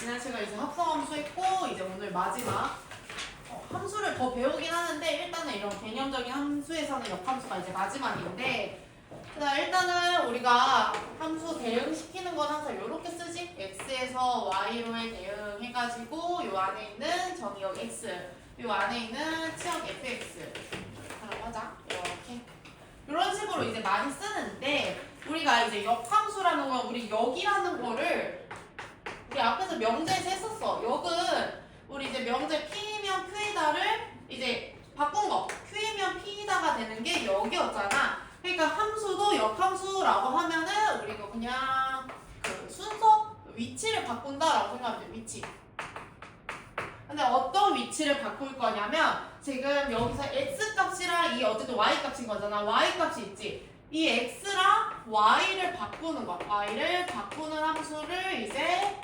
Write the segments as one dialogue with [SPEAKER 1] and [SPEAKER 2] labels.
[SPEAKER 1] 지난 시간에 이제 합성함수 했고 이제 오늘 마지막 함수를 더 배우긴 하는데 일단은 이런 개념적인 함수에서는 역함수가 이제 마지막인데 자 일단은 우리가 함수 대응시키는 건 항상 이렇게 쓰지? x에서 y로의 대응해가지고 요 안에 있는 정의역 x 요 안에 있는 치역 fx 라고 하자. 이렇게 이런 식으로 이제 많이 쓰는데 우리가 이제 역함수라는 건 우리 역이라는 거를 우리 앞에서 명제에서 했었어. 역은 우리 이제 명제 P이면 Q이다를 이제 바꾼 거. Q이면 P이다가 되는 게 역이었잖아. 그러니까 함수도 역함수라고 하면은 우리가 그냥 그 순서, 위치를 바꾼다라고 생각하면 돼. 위치. 근데 어떤 위치를 바꿀 거냐면 지금 여기서 x 값이랑 이 어쨌든 y 값인 거잖아. y 값이 있지. 이 x랑 y를 바꾸는 거. y를 바꾸는 함수를 이제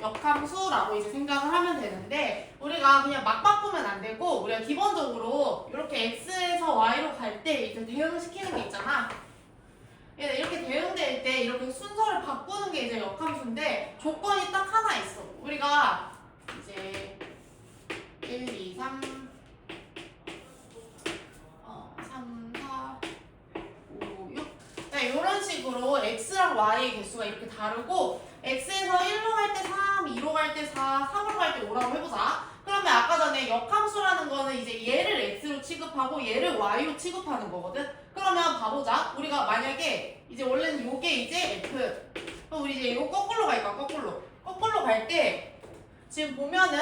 [SPEAKER 1] 역함수라고 이제 생각을 하면 되는데 우리가 그냥 막 바꾸면 안 되고 우리가 기본적으로 이렇게 x에서 y로 갈 때 이제 대응시키는 게 있잖아. 이렇게 대응될 때 이렇게 순서를 바꾸는 게 이제 역함수인데 조건이 딱 하나 있어. 우리가 이제 1, 2, 3 3, 4 5, 6 이런 식으로 x랑 y의 개수가 이렇게 다르고 x에서 1로 갈 때 3, 2로 갈 때 4, 3으로 갈 때 5라고 해보자. 그러면 아까 전에 역함수라는 거는 이제 얘를 x로 취급하고 얘를 y로 취급하는 거거든. 그러면 봐보자. 우리가 만약에 이제 원래는 요게 이제 f 그럼 우리 이제 이거 거꾸로 갈까? 거꾸로 갈 때 지금 보면은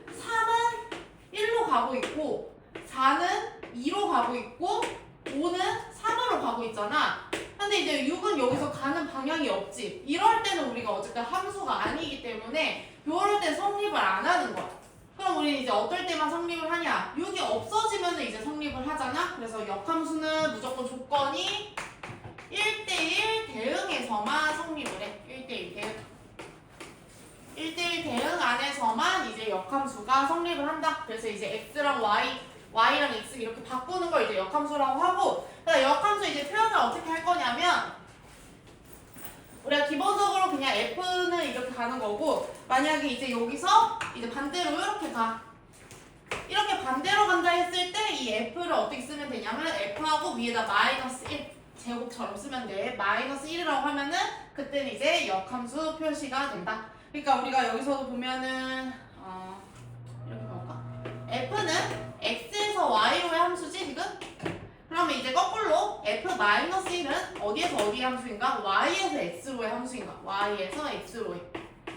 [SPEAKER 1] 3은 1로 가고 있고 4는 2로 가고 있고 5는 3으로 가고 있잖아. 근데 이제 6은 여기서 가는 방향이 없지. 이럴 때는 우리가 어쨌든 함수가 아니기 때문에 요럴 때 성립을 안 하는 거야. 그럼 우리는 이제 어떨 때만 성립을 하냐? 6이 없어지면 이제 성립을 하잖아. 그래서 역함수는 무조건 조건이 1대1 대응에서만 성립을 해. 1대1 대응. 1대1 대응 안에서만 이제 역함수가 성립을 한다. 그래서 이제 x랑 y랑 x 이렇게 바꾸는 걸 이제 역함수라고 하고 그다음 역함수 이제 표현을 어떻게 할 거냐면 우리가 기본적으로 그냥 f는 이렇게 가는 거고 만약에 이제 여기서 이제 반대로 이렇게 가 이렇게 반대로 간다 했을 때 이 f를 어떻게 쓰면 되냐면 f하고 위에다 마이너스 1 제곱처럼 쓰면 돼. 마이너스 1이라고 하면은 그때는 이제 역함수 표시가 된다. 그러니까 우리가 여기서도 보면은 이렇게 볼까? f는 x에서 y로의 함수지 지금? 그러면 이제 거꾸로 f-1은 어디에서 어디의 함수인가? y에서 x로의 함수인가? y에서 x로의.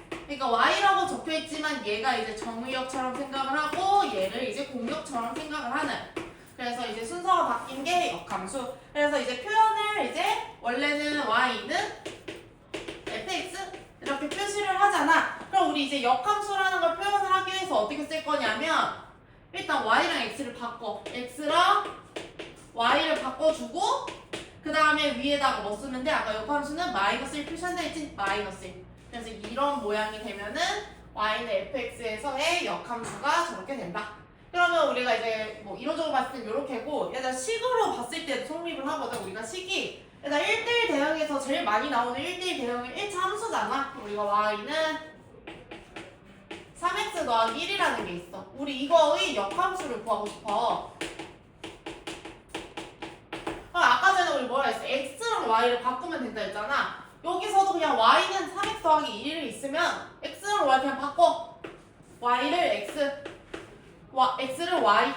[SPEAKER 1] 그러니까 y라고 적혀있지만 얘가 이제 정의역처럼 생각을 하고 얘를 이제 공역처럼 생각을 하는. 그래서 이제 순서가 바뀐 게 역함수. 그래서 이제 표현을 이제 원래는 y는 fx 이렇게 표시를 하잖아. 그럼 우리 이제 역함수라는 걸 표현을 하기 위해서 어떻게 쓸 거냐면 일단 y랑 x를 바꿔. x랑 y를 바꿔주고 그 다음에 위에다가 뭐 쓰면 돼? 아까 역함수는 마이너스 1 표시한다 했지? 마이너스 1. 그래서 이런 모양이 되면은 y는 fx에서의 역함수가 저렇게 된다. 그러면 우리가 이제 뭐 이론적으로 봤을 땐 이렇게고 일단 식으로 봤을 때도 성립을 하거든. 우리가 식이 일단 1대1 대응에서 제일 많이 나오는 1대1 대응은 1차 함수잖아. 우리가 y는 3x 더하기 1이라는 게 있어. 우리 이거의 역함수를 구하고 싶어. 아까 전에 우리 뭐라 했어? x랑 y를 바꾸면 된다 했잖아. 여기서도 그냥 y는 3x 더하기 1이 있으면 x랑 y 그냥 바꿔. y를 x, x를 y.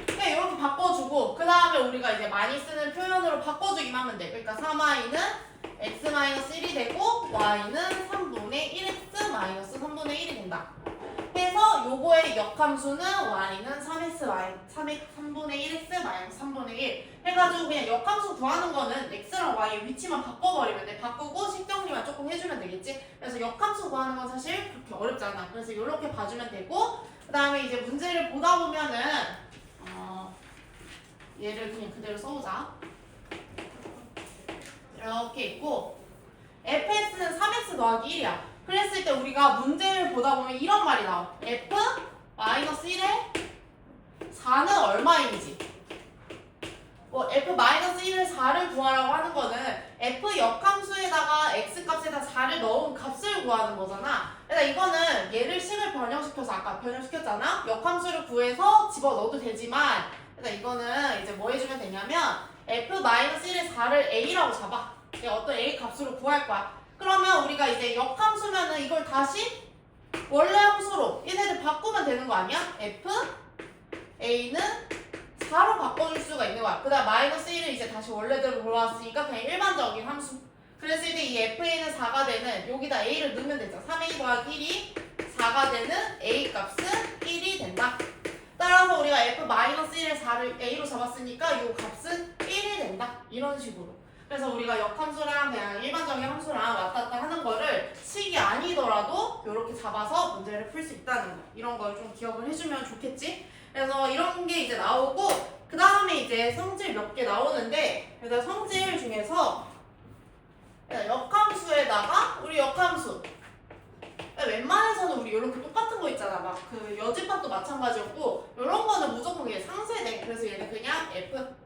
[SPEAKER 1] 그냥 이렇게 바꿔주고 그 다음에 우리가 이제 많이 쓰는 표현으로 바꿔주기만 하면 돼. 그러니까 3y는 x-1이 되고 y는 3분의 1x-3분의 1이 된다. 해서 요거의 역함수는 y는 3분의 1x-3분의 1 해가지고 그냥 역함수 구하는 거는 x랑 y의 위치만 바꿔버리면 돼. 바꾸고 식정리만 조금 해주면 되겠지. 그래서 역함수 구하는 건 사실 그렇게 어렵지 않아. 그래서 이렇게 봐주면 되고 그 다음에 이제 문제를 보다 보면은 얘를 그냥 그대로 써보자. 이렇게 있고 fx는 3x 더하기 1이야. 그랬을 때 우리가 문제를 보다 보면 이런 말이 나와. f-1에 4는 얼마인지. 뭐 f-1에 4를 구하라고 하는 거는 f 역함수에다가 x 값에다 4를 넣은 값을 구하는 거잖아. 그래서 이거는 얘를 식을 변형시켜서 아까 변형시켰잖아. 역함수를 구해서 집어넣어도 되지만 그래서 이거는 이제 뭐 해주면 되냐면 f-1의 4를 a라고 잡아. 어떤 a 값으로 구할 거야. 그러면 우리가 이제 역함수면은 이걸 다시 원래 함수로 얘네들 바꾸면 되는 거 아니야? f a는 4로 바꿔줄 수가 있는 거야. 그 다음 마이너스 1은 이제 다시 원래대로 돌아왔으니까 그냥 일반적인 함수. 그랬을 때 이 fa는 4가 되는 여기다 a를 넣으면 되죠. 3a 더하기 1이 4가 되는 a 값은 1이 된다. 따라서 우리가 f-1의 4를 a로 잡았으니까 이 값은 1이 된다. 이런 식으로. 그래서 우리가 역함수랑 그냥 일반적인 함수랑 왔다 갔다 하는 거를 식이 아니더라도 이렇게 잡아서 문제를 풀 수 있다는 거. 이런 걸 좀 기억을 해주면 좋겠지? 그래서 이런 게 이제 나오고 그 다음에 이제 성질 몇 개 나오는데 그래서 성질 중에서 역함수에다가 우리 역함수 웬만해서는 우리 이렇게 똑같은 거 있잖아. 막 그 여집합도 마찬가지였고 이런 거는 무조건 그냥 상쇄돼. 그래서 얘는 그냥 F.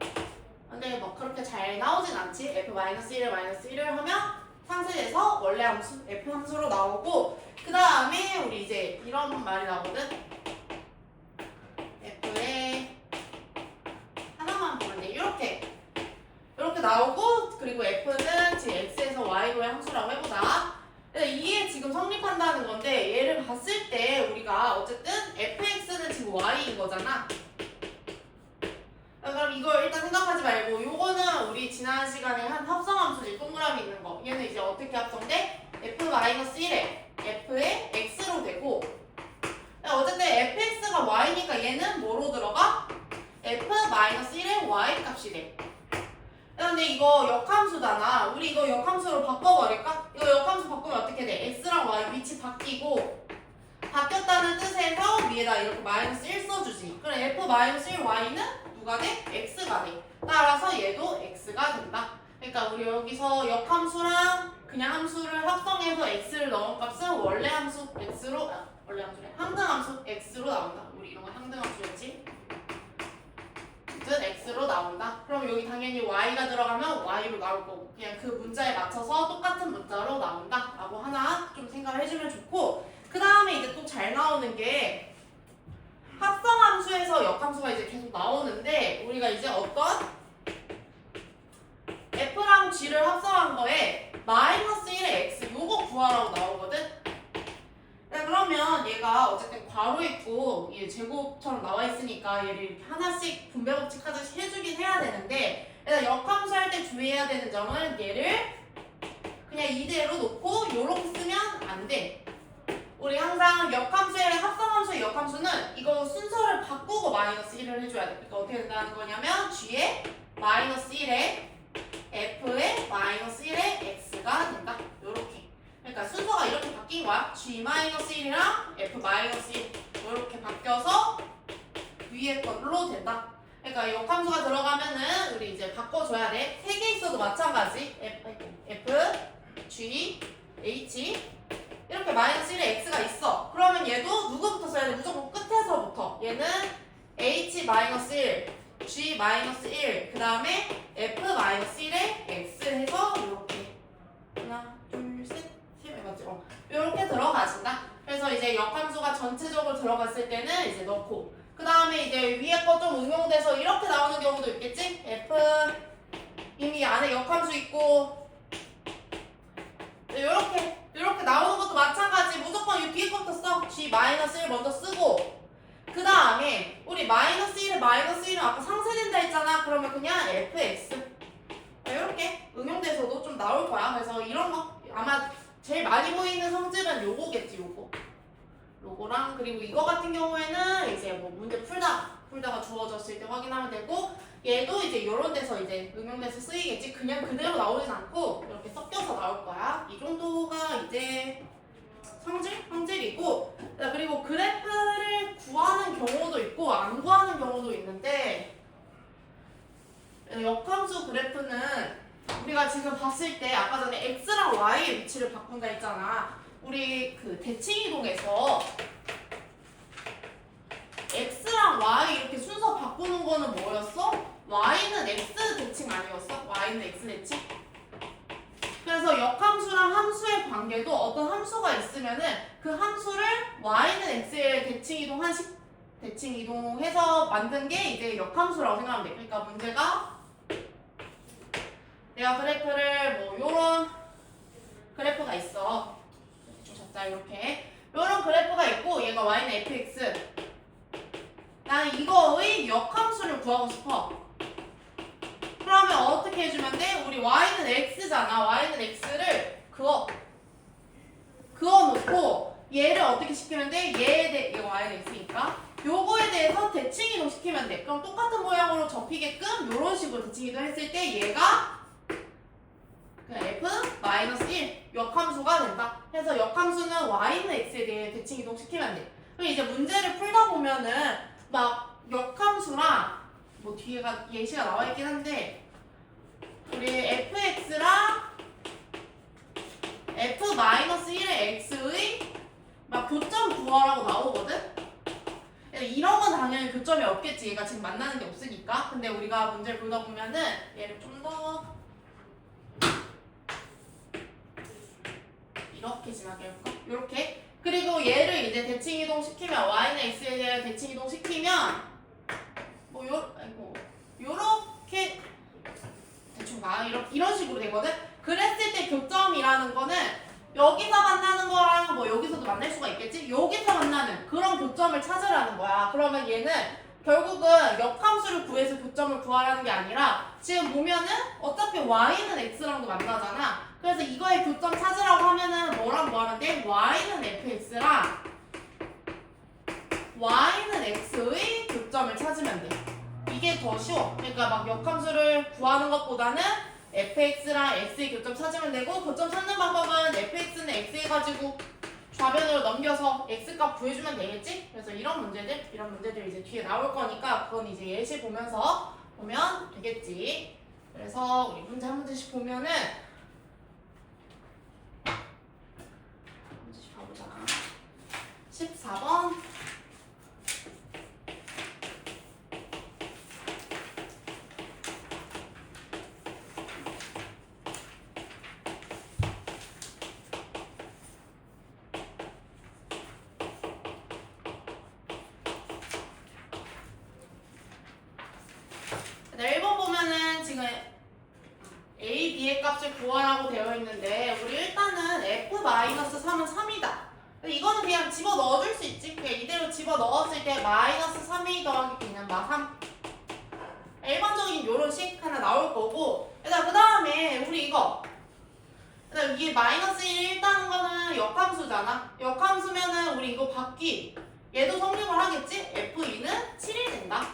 [SPEAKER 1] 근데 뭐 그렇게 잘 나오진 않지. F-1을 하면 상쇄돼서 원래 함수 F 함수로 나오고 그 다음에 우리 이제 이런 말이 나오거든. F에 하나만 보는데 이렇게 나오고 그리고 F는 지금 X에서 Y로의 함수라고 해보자. 이게 지금 성립한다는 건데 얘를 봤을 때 우리가 어쨌든 fx는 지금 y인 거잖아. 그럼 이걸 일단 생각하지 말고 요거는 우리 지난 시간에 한 합성함수지 동그라미 있는 거. 얘는 이제 어떻게 합성돼? f-1에 f의 x로 되고 어쨌든 fx가 y니까 얘는 뭐로 들어가? f-1의 y 값이 돼. 근데 이거 역함수잖아. 우리 이거 역함수로 바꿔버릴까? 이거 역함수 바꾸면 어떻게 돼? x랑 y 위치 바뀌고 바뀌었다는 뜻에서 위에다 이렇게 마이너스 1 써주지. 그럼 f-1y는 누가 돼? x가 돼. 따라서 얘도 x가 된다. 그러니까 우리 여기서 역함수랑 그냥 함수를 합성해서 x를 넣은 값은 원래 함수 x로 원래 함수래. 항등함수 x로 나온다. 우리 이런 거 항등함수였지? x로 나온다. 그럼 여기 당연히 y가 들어가면 y로 나올 거고 그냥 그 문자에 맞춰서 똑같은 문자로 나온다 라고 하나 좀 생각을 해주면 좋고 그 다음에 이제 또 잘 나오는 게 합성함수에서 역함수가 이제 계속 나오는데 우리가 이제 어떤 f랑 g를 합성한 거에 마이너스 1의 x 요거 구하라고 나오거든. 그러면 얘가 어쨌든 괄호 있고 얘 제곱처럼 나와 있으니까 얘를 이렇게 하나씩 분배 법칙 하듯이 해주긴 해야 되는데 일단 역함수 할 때 주의해야 되는 점은 얘를 그냥 이대로 놓고 요렇게 쓰면 안 돼. 우리 항상 역함수의 합성함수의 역함수는 이거 순서를 바꾸고 마이너스 1을 해줘야 돼. 그러니까 어떻게 된다는 거냐면 g에 마이너스 1에 f에 마이너스 1에 x가 된다. 요렇게. 그러니까 순서가 이렇게 바뀐 거야. g-1이랑 f-1 이렇게 바뀌어서 위에 걸로 된다. 그러니까 역함수가 들어가면은 우리 이제 바꿔줘야 돼. 3개 있어도 마찬가지. f, g, h 이렇게 마이너스 1에 x가 있어. 그러면 얘도 누구부터 써야 돼? 무조건 끝에서부터. 얘는 h-1, g-1 그 다음에 f-1에 x 해서 이렇게 하나, 둘, 셋 맞지? 이렇게 들어가진다. 그래서 이제 역함수가 전체적으로 들어갔을 때는 이제 넣고 그 다음에 이제 위에 거 좀 응용돼서 이렇게 나오는 경우도 있겠지? f 이미 안에 역함수 있고 이렇게 나오는 것도 마찬가지. 무조건 이 뒤에 것부터 써. g-1 먼저 쓰고 그 다음에 우리 마이너스 1은 아까 상쇄된다 했잖아. 그러면 그냥 fx 이렇게 응용돼서도 좀 나올 거야. 그래서 이런 거 아마 제일 많이 보이는 성질은 요거겠지. 요거랑 그리고 이거 같은 경우에는 이제 뭐 문제 풀다가 주어졌을 때 확인하면 되고 얘도 이제 요런 데서 이제 응용돼서 쓰이겠지. 그냥 그대로 나오진 않고 이렇게 섞여서 나올 거야. 이 정도가 이제 성질이고 그리고 그래프를 구하는 경우도 있고 안 구하는 경우도 있는데 역함수 그래프는 우리가 지금 봤을 때 아까 전에 x랑 y의 위치를 바꾼다 했잖아. 우리 그 대칭이동에서 x랑 y 이렇게 순서 바꾸는 거는 뭐였어? y는 x 대칭 아니었어? y는 x 대칭? 그래서 역함수랑 함수의 관계도 어떤 함수가 있으면은 그 함수를 y는 x에 대칭 이동해서 만든 게 이제 역함수라고 생각하면 돼. 그러니까 문제가 내가 그래프를 뭐 요런 그래프가 있어. 좀 잡자 이렇게. 요런 그래프가 있고 얘가 y는 fx. 나는 이거의 역함수를 구하고 싶어. 그러면 어떻게 해주면 돼? 우리 y는 x잖아. y는 x를 그어놓고 얘를 어떻게 시키면 돼? 얘가 y는 x니까 요거에 대해서 대칭이동 시키면 돼. 그럼 똑같은 모양으로 접히게끔 요런 식으로 대칭이동 했을 때 얘가 그냥 f-1 역함수가 된다. 그래서 역함수는 y는 x에 대해 대칭이동 시키면 돼. 그럼 이제 문제를 풀다 보면은 막 역함수랑 뭐 뒤에가 예시가 나와 있긴 한데 우리 fx랑 f-1의 x의 막 교점 구하라고 나오거든? 이런 건 당연히 교점이 없겠지. 얘가 지금 만나는 게 없으니까. 근데 우리가 문제를 풀다 보면은 얘를 좀 더 이렇게 지나게 해볼까? 이렇게. 그리고 얘를 이제 대칭 이동시키면 y는 x에 대해 대칭 이동시키면 뭐 요렇게 대충 이런 식으로 되거든? 그랬을 때 교점이라는 거는 여기서 만나는 거랑 뭐 여기서도 만날 수가 있겠지? 여기서 만나는 그런 교점을 찾으라는 거야. 그러면 얘는 결국은 역함수를 구해서 교점을 구하라는 게 아니라 지금 보면은 어차피 y는 x랑도 만나잖아. 그래서 이거의 교점 찾으라고 하면은 뭐랑 뭐 하면 돼? y는 fx랑 y는 x의 교점을 찾으면 돼. 이게 더 쉬워. 그러니까 막 역함수를 구하는 것보다는 fx랑 x의 교점 찾으면 되고 교점 찾는 방법은 fx는 x 해가지고 좌변으로 넘겨서 x값 구해주면 되겠지? 그래서 이런 문제들 이제 뒤에 나올 거니까 그건 이제 예시 보면서 보면 되겠지. 그래서 우리 문제 한 문제씩 보면은 문제씩 봐보자. 14번 지금 A, B의 값을 구하라고 되어 있는데 우리 일단은 F-3은 3이다. 이거는 그냥 집어 넣어줄 수 있지. 그냥 이대로 집어 넣었을 때 마이너스 3A 더하기 B는 마3. 일반적인 요런 식 하나 나올 거고 그 다음에 우리 이거 이게 마이너스 1 있다는 거는 역함수잖아. 역함수면은 우리 이거 바퀴 얘도 성립을 하겠지? F2는 7이 된다.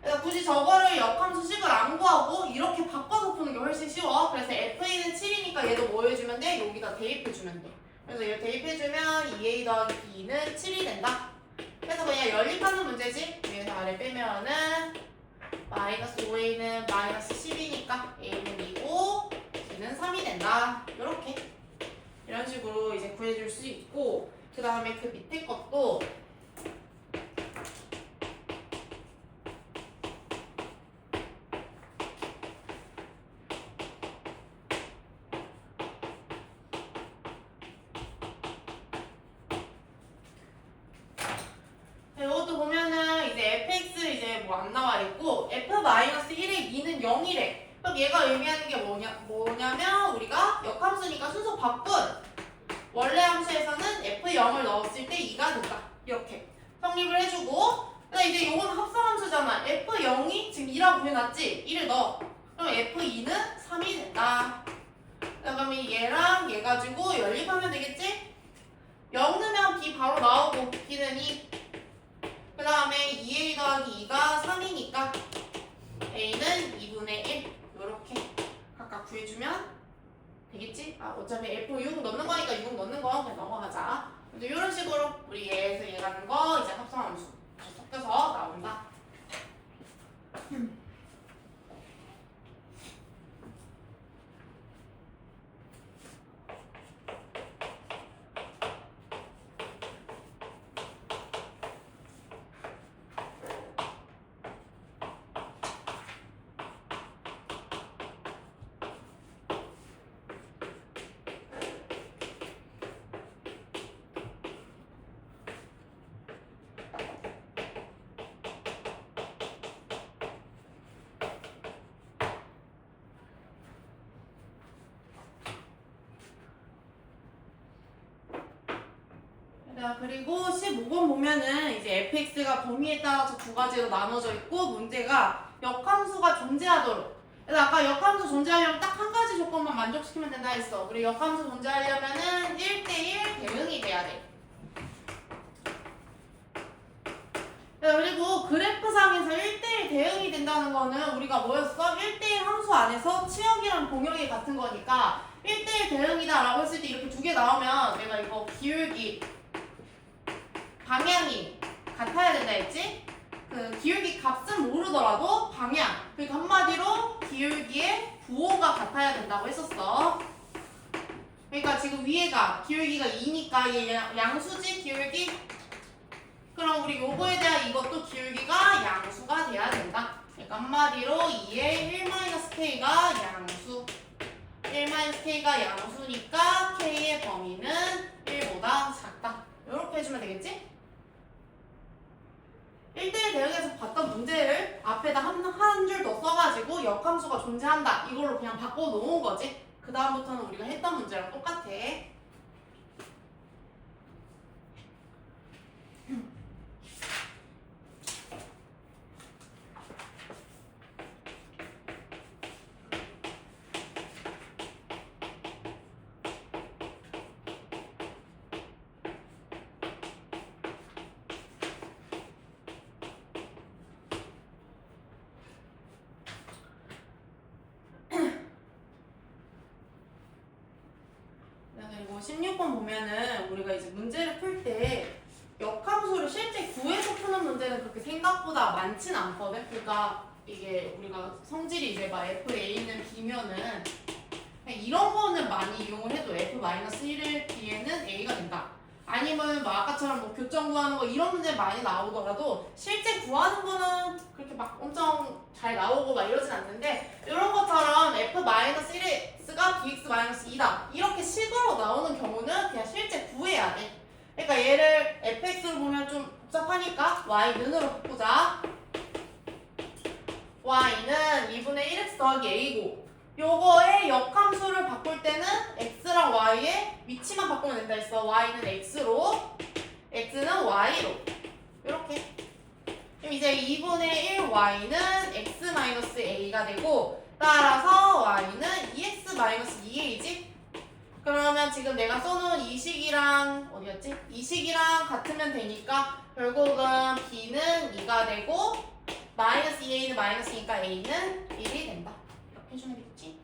[SPEAKER 1] 그래서 굳이 저거를 역함수식을 안 구하고 이렇게 바꿔서 푸는 게 훨씬 쉬워. 그래서 FA는 7이니까 얘도 뭐 해주면 돼? 여기다 대입해주면 돼. 그래서 얘 대입해주면 2A 더하기 B는 7이 된다. 그래서 그냥 연립하는 문제지. 위에서 아래 빼면은 마이너스 5A는 마이너스 10이니까 A는 2고 B는 3이 된다. 이렇게 이런 식으로 이제 구해줄 수 있고 그 다음에 그 밑에 것도 이것도 보면은 이제 fx 이제 뭐 안 나와 있고 f-1의 2는 0이래. 그럼 얘가 의미하는 게 뭐냐면 우리가 역함수니까 순서 바꾼 원래 함수에서는 f0을 넣었을 때 2가 된다. 이렇게 성립을 해주고 근데 이제 요건 합성함수잖아. f0이 지금 2라고 구해놨지? 2를 넣어. 그럼 f2는 3이 된다. 그러면 얘랑 얘 가지고 연립하면 되겠지? 0 넣으면 b 바로 나오고 b는 2. 그 다음에 2A 더하기 2가 3이니까 A는 2분의 1 이렇게 각각 구해주면 되겠지? 어차피 F6 넣는 거니까 6 넣는 거 그냥 넘어가자. 근데 이런 식으로 우리 얘에서 얘 가는 거 이제 합성함수 섞여서 나온다. 자, 그리고 15번 보면은 이제 fx가 범위에 따라서 두 가지로 나눠져 있고 문제가 역함수가 존재하도록. 그래서 아까 역함수 존재하려면 딱 한 가지 조건만 만족시키면 된다 했어. 그리고 역함수 존재하려면은 1대1 대응이 돼야 돼. 자, 그리고 그래프상에서 1대1 대응이 된다는 거는 우리가 뭐였어? 1대1 함수 안에서 치역이랑 공역이 같은 거니까 1대1 대응이다 라고 했을 때 이렇게 두 개 나오면 내가 이거 기울기 방향이 같아야 된다 했지? 그 기울기 값은 모르더라도 방향, 그러니까 한마디로 기울기의 부호가 같아야 된다고 했었어. 그러니까 지금 위에가 기울기가 2니까 얘 양수지 기울기? 그럼 우리 요거에 대한 이것도 기울기가 양수가 돼야 된다. 그러니까 한마디로 2의 1-k가 양수, 1-k가 양수니까 k의 범위는 1보다 작다. 이렇게 해주면 되겠지? 1대1 대응에서 봤던 문제를 앞에다 한 줄 더 써가지고 역함수가 존재한다. 이걸로 그냥 바꿔놓은 거지. 그 다음부터는 우리가 했던 문제랑 똑같아. 그리고 16번 보면은 우리가 이제 문제를 풀 때 역함수를 실제 구해서 푸는 문제는 그렇게 생각보다 많진 않거든. 그러니까 이게 우리가 성질이 이제 막 FA는 B면은 그냥 이런 거는 많이 이용을 해도 F-1을 B에는 A가 된다. 아니면 뭐 아까처럼 뭐 교점 구하는 거 이런 문제 많이 나오더라도 실제 구하는 거는 그렇게 막 엄청 잘 나오고 막 이러진 않는데 이런 것처럼 F-1x가 Bx-2다 이렇게 식으로 나오는 경우는 그냥 실제 구해야 돼. 그러니까 얘를 fx로 보면 좀 복잡하니까 y는으로 바꾸자. y는 2분의 1x 더하기 a고 요거의 역함수를 바꿀 때는 x랑 y의 위치만 바꾸면 된다 했어. y는 x로, x는 y로. 이렇게. 그럼 이제 2분의 1y는 x-a가 되고 따라서 y는 2x-2a지? 그러면 지금 내가 써놓은 이 식이랑 어디였지? 이 식이랑 같으면 되니까 결국은 b는 2가 되고 마이너스 2a는 마이너스니까 a는 1이 된다. 이렇게 해주면 되겠지?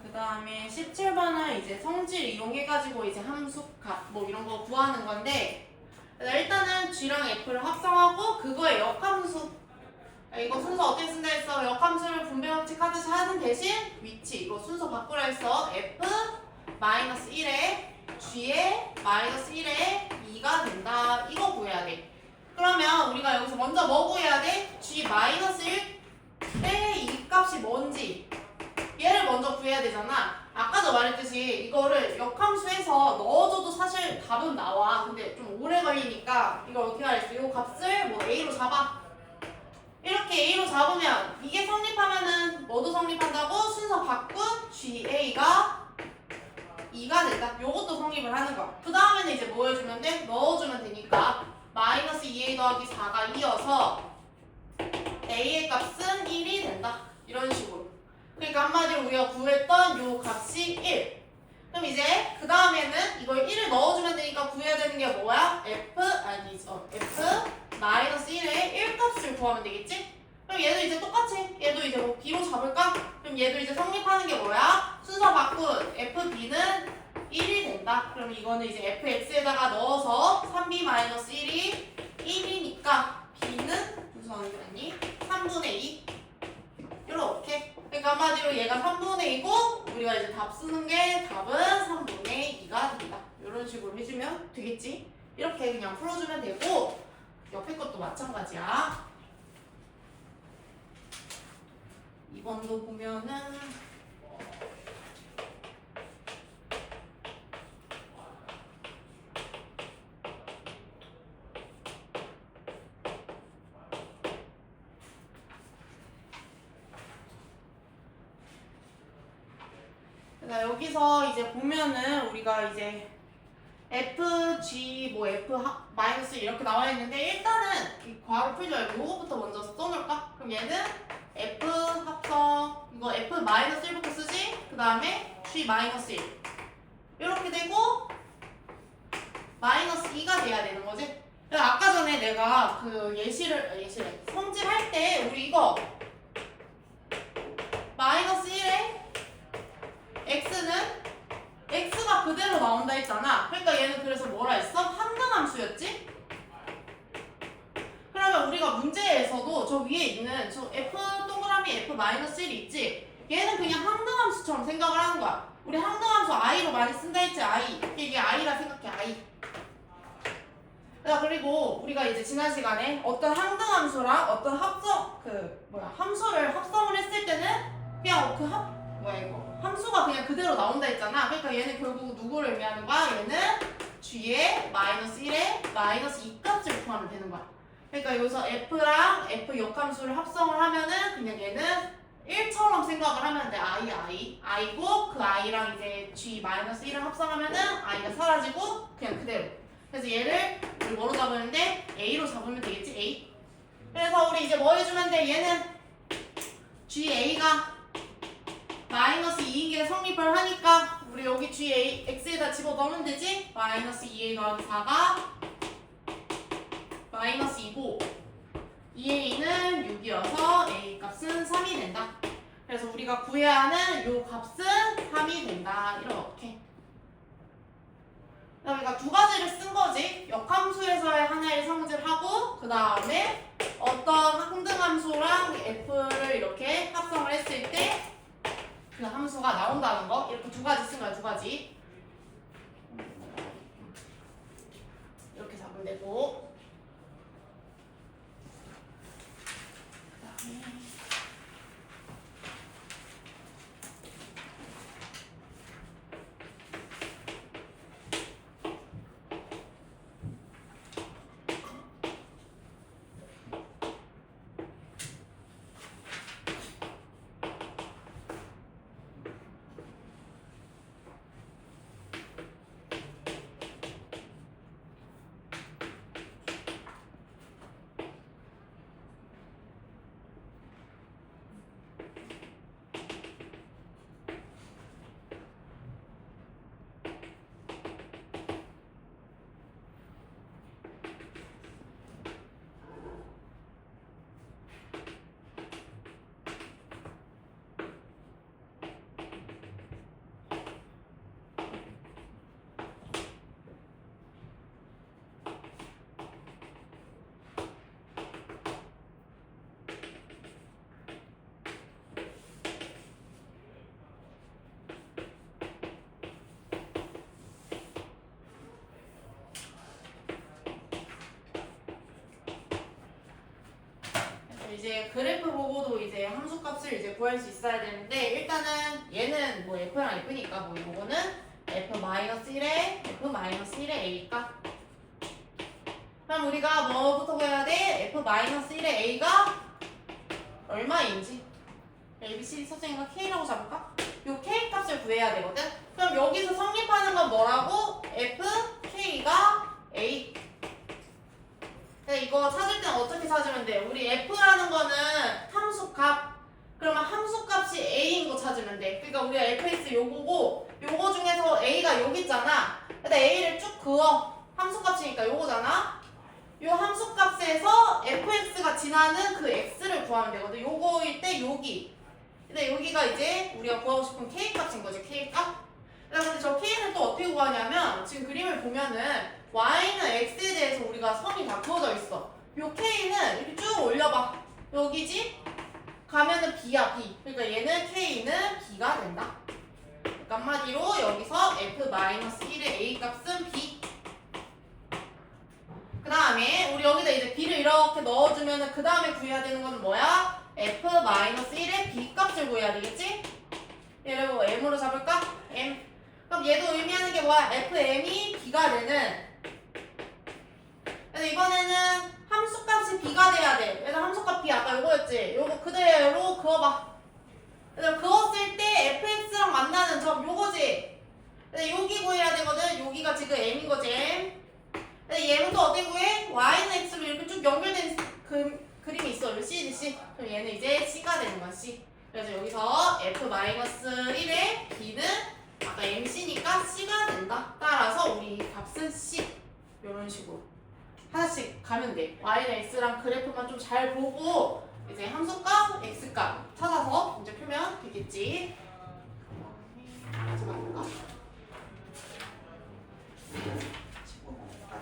[SPEAKER 1] 그 다음에 17번은 이제 성질 이용해가지고 이제 함수 값 뭐 이런 거 구하는 건데 일단은 G랑 F를 합성하고 그거의 역함수 이거 순서 어떻게 쓴다 했어? 역함수를 분배 법칙하듯이 하는 대신 위치 이거 순서 바꾸라 했어. F-1에 G에 -1에 2가 된다. 이거 구해야 돼. 그러면 우리가 여기서 먼저 뭐 구해야 돼? G-1 때 이 값이 뭔지 얘를 먼저 구해야 되잖아. 아까도 말했듯이 이거를 역함수에서 넣어줘도 사실 답은 나와. 근데 좀 오래 걸리니까 이걸 어떻게 하랬어? 이 값을 뭐 A로 잡아. 이렇게 A로 잡으면 이게 성립하면은 뭐도 성립한다고? 순서 바꾼 GA가 2가 된다. 요것도 성립을 하는 거야. 그 다음에는 이제 뭐 해주면 돼? 넣어주면 되니까 -2A 더하기 4가 2여서 A의 값은 1이 된다. 이런 식으로. 그러니까 한마디로 우리가 구했던 요 값이 1. 그럼 이제 그 다음에는 이걸 1을 넣어주면 되니까 구해야 되는 게 뭐야? F-1의 1 값을 구하면 되겠지? 그럼 얘도 이제 똑같이 얘도 이제 뭐 B로 잡을까? 그럼 얘도 이제 성립하는 게 뭐야? 순서 바꾼 FB는 1이 된다. 그럼 이거는 이제 FX에다가 넣어서 3B-1이 1이니까 B는 무슨 어느 게 아니? 3분의 2 이렇게. 그러니까 그러니까 한마디로 얘가 3분의 2고 우리가 이제 답 쓰는 게 답은 3분의 2가 된다. 이런 식으로 해주면 되겠지? 이렇게 그냥 풀어주면 되고 옆에 것도 마찬가지야. 2번도 보면은 여기서 이제 보면은 우리가 이제 F, G, 뭐 F 마이너스 이렇게 나와 있는데 일단은 이 괄호 풀지 말고 요거부터 먼저 써놓을까? 그럼 얘는 F 합성 이거 F 마이너스 1부터 쓰지? 그 다음에 G 마이너스 1 이렇게 되고 마이너스 2가 돼야 되는 거지? 그러니까 아까 전에 내가 그 예시를 성질할 때 우리 이거 마이너스 1에 x는 x가 그대로 나온다 했잖아. 그러니까 얘는 그래서 뭐라 했어? 항등함수였지? 그러면 우리가 문제에서도 저 위에 있는 저 f 동그라미 f 마이너스 1이 있지? 얘는 그냥 항등함수처럼 생각을 하는 거야. 우리 항등함수 i로 많이 쓴다 했지? i. 이게 i라 생각해, i. 그리고 우리가 이제 지난 시간에 어떤 항등함수랑 어떤 함수를 합성을 했을 때는 그냥 함수가 그냥 그대로 나온다 했잖아. 그러니까 얘는 결국 누구를 의미하는 거야? 얘는 g의 마이너스 1에 마이너스 2 값을 구하면 되는 거야. 그러니까 여기서 f랑 f 역함수를 합성을 하면은 그냥 얘는 1처럼 생각을 하면 돼. i고 그 i랑 이제 g 마이너스 1을 합성하면은 i가 사라지고 그냥 그대로. 그래서 얘를 우리 뭐로 잡으는데 a로 잡으면 되겠지? a. 그래서 우리 이제 뭐 해주면 돼? 얘는 ga가 마이너스 2인 게 성립을 하니까 우리 여기 GA, X에다 집어넣으면 되지? 마이너스 2A 더하기 4가 마이너스 2고 2A는 6이어서 A 값은 3이 된다. 그래서 우리가 구해야 하는 요 값은 3이 된다. 이렇게. 그러니까 두 가지를 쓴 거지. 역함수에서의 하나의 성질하고 그 다음에 어떤 항등함수랑 F를 이렇게 합성을 했을 때 그 함수가 나온다는 거. 이렇게 두 가지 쓴 거야, 두 가지. 이렇게 잡으면 되고. 그 다음에 이제 그래프 보고도 이제 함수값을 이제 구할 수 있어야 되는데 일단은 얘는 뭐 f랑 f니까 뭐 이거는 f-1에 f-1의 a값. 그럼 우리가 뭐부터 구해야 돼? f-1의 a가 얼마인지. ABCD 선생님과 K라고 잡을까? 요 K 값을 구해야 되거든? 그럼 여기서 성립하는 건 뭐라고? F, K가 A. 근데 이거 찾을 때는 어떻게 찾으면 돼? 우리 F라는 거는 함수값. 그러면 함수값이 A인 거 찾으면 돼. 그러니까 우리가 fx 요거고 요거 중에서 A가 여기 있잖아. 근데 A를 쭉 그어. 함수값이니까 요거잖아. 요 함수값에서 fx가 지나는 그 x를 구하면 되거든. 요거일 때 여기. 근데 여기가 이제 우리가 구하고 싶은 k값인 거지. k값. 근데 저 k는 또 어떻게 구하냐면 지금 그림을 보면은 y는 x에 대해서 우리가 선이 다 그어져 있어. 요 k는 이렇게 쭉 올려봐. 여기지? 가면은 b야 b. 그러니까 얘는 k는 b가 된다. 그러니까 한마디로 여기서 f-1의 a 값은 b. 그 다음에 우리 여기다 이제 b를 이렇게 넣어주면은 그 다음에 구해야 되는 건 뭐야? f-1의 b 값을 구해야 되겠지? 얘를 뭐 m으로 잡을까? m. 그럼 얘도 의미하는 게 뭐야? fm이 b가 되는. 그래서 이번에는 함수값이 b가 돼야 돼. 얘들 함수값 b 아까 요거였지? 요거 그대로 그어봐. 그래서 그었을 때 fx랑 만나는 점 요거지? 그래서 여기 구해야 되거든. 여기가 지금 m인 거지. m. 얘는 또 어떻게 구해? y는 x로 이렇게 쭉 연결된 그림이 있어. C, C. 그럼 얘는 이제 c가 되는 거야, c. 그래서 여기서 f-1의 b는 아까 mc니까 c가 된다. 따라서 우리 값은 c. 이런 식으로 하나씩 가면 돼. y랑 x랑 그래프만 좀 잘 보고 이제 함수값, x값 찾아서 문제 풀면 되겠지. 마지막인가?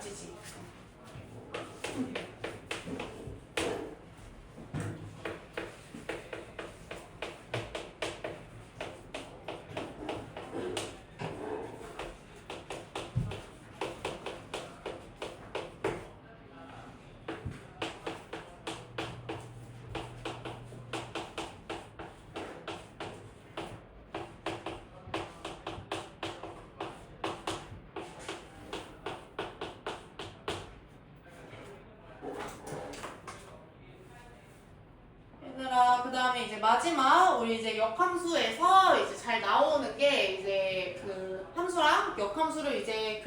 [SPEAKER 1] 15까지지. 그 다음에 이제 마지막 우리 이제 역함수에서 이제 잘 나오는 게 이제 그 함수랑 역함수를 이제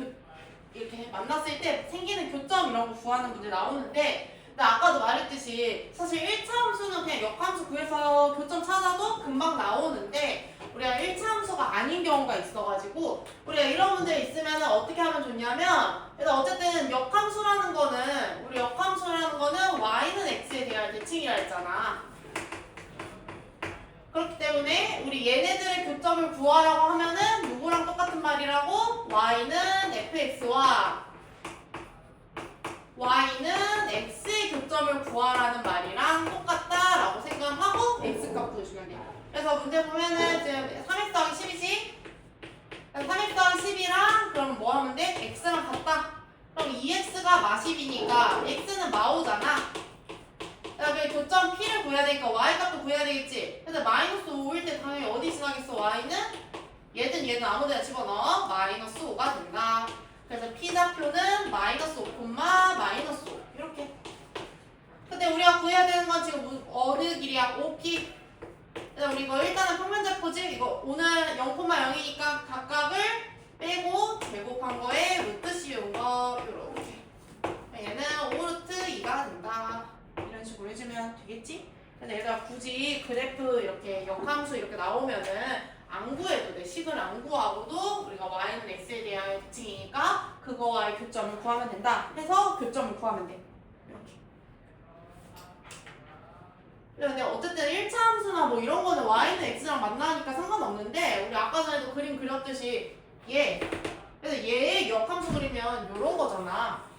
[SPEAKER 1] 이렇게 만났을 때 생기는 교점 이런 거 구하는 문제 나오는데, 근데 아까도 말했듯이 사실 1차 함수는 그냥 역함수 구해서 교점 찾아도 금방 나오는데 우리가 1차 함수가 아닌 경우가 있어가지고 우리가 이런 문제 있으면 어떻게 하면 좋냐면, 일단 어쨌든 역함수라는 거는 우리 역함수라는 거는 y는 x에 대한 대칭이라 했잖아. 그렇기 때문에 우리 얘네들의 교점을 구하라고 하면은 누구랑 똑같은 말이라고? y는 fx와 y는 x의 교점을 구하라는 말이랑 똑같다라고 생각하고 x값 구해주면 돼. 그래서 문제 보면은 지금 3x 더하기 10이지? 3x 더하기 10이랑 그러면 뭐 하면 돼? x랑 같다. 그럼 2x가 마10이니까 x는 마5잖아. 그다음에 교점 p를 구해야 되니까 y 값도 구해야 되겠지. 근데 마이너스 5일 때 당연히 어디 지나겠어? y는 얘든 아무데나 집어넣어 마이너스 5가 된다. 그래서 p 좌표는 마이너스 5, 마이너스 5 이렇게. 근데 우리가 구해야 되는 건 지금 어느 길이야? 5p. 그래서 우리 이거 일단은 평면좌표지. 이거 오늘 0,0이니까 각각을 빼고 제곱한 거에 루트 씌운 거 이렇게. 얘는 5루트 2가 된다. 이런 식으로 해주면 되겠지? 근데 얘가 굳이 그래프 이렇게 역함수 이렇게 나오면은 안 구해도 돼. 식을 안 구하고도 우리가 y는 x에 대한 대칭이니까 그거와의 교점을 구하면 된다 해서 교점을 구하면 돼. 이렇게. 근데 어쨌든 1차 함수나 뭐 이런 거는 y는 x랑 만나니까 상관없는데, 우리 아까 전에도 그림 그렸듯이 그래서 얘의 역함수 그리면 이런 거잖아.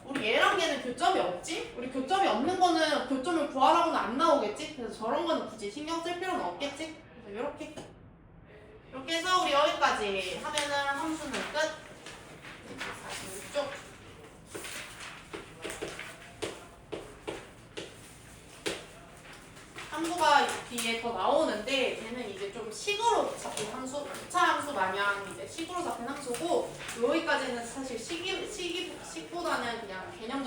[SPEAKER 1] 우리 얘랑 얘는 교점이 없지? 우리 교점이 없는 거는 교점을 구하라고는 안 나오겠지? 그래서 저런 거는 굳이 신경 쓸 필요는 없겠지? 그래서 이렇게 해서 우리 여기까지 하면은 함수는 끝. 46쪽. 함수가 뒤에 더 나오는데 걔는 이제 좀 식으로 잡힌 함수, 2차 함수 마냥 이제 식으로 잡힌 함수고, 여기까지는 사실 식보다는 그냥 개념